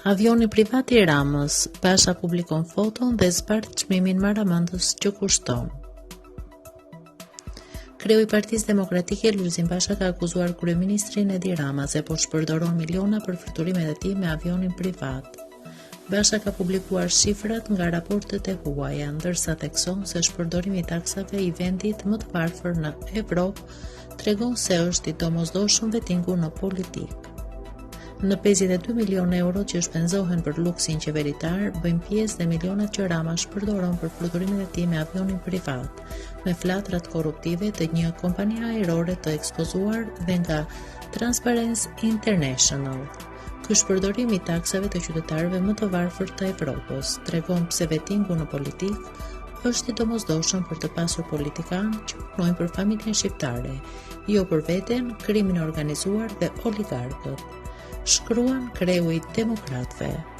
Avioni privat I Ramës, Basha publikon foton dhe zbardh çmimin marramendës që kushton. Kreu I Partisë Demokratike Lulzim Basha ka akuzuar kryeministrin Edi Rama se po shpërdoron miliona për fluturimet e tij me avionin privat. Basha ka publikuar shifrat nga raportet e huaja, ndërsa thekson se shpërdorimi I taksave I vendit më të varfër në Evropë tregon se është I domosdoshëm vetingu në politikë. Në 52 milion euro që shpenzohen për luksin qeveritar, bëjmë pjesë dhe milionat që Rama shpërdoron për fluturimet e tij me avionin privat, me flatrat korruptive të një kompanie ajrore të ekspozuar dhe nga Transparency International. Ky shpërdorim I taksave të qytetarëve më të varfër të Evropës tregon pse vetingu në politikë është I domosdoshëm për të pasur politikanë që punojnë për familjen shqiptare, jo për veten, krimin e organizuar dhe oligarkët, shkruan kreu I demokratëve.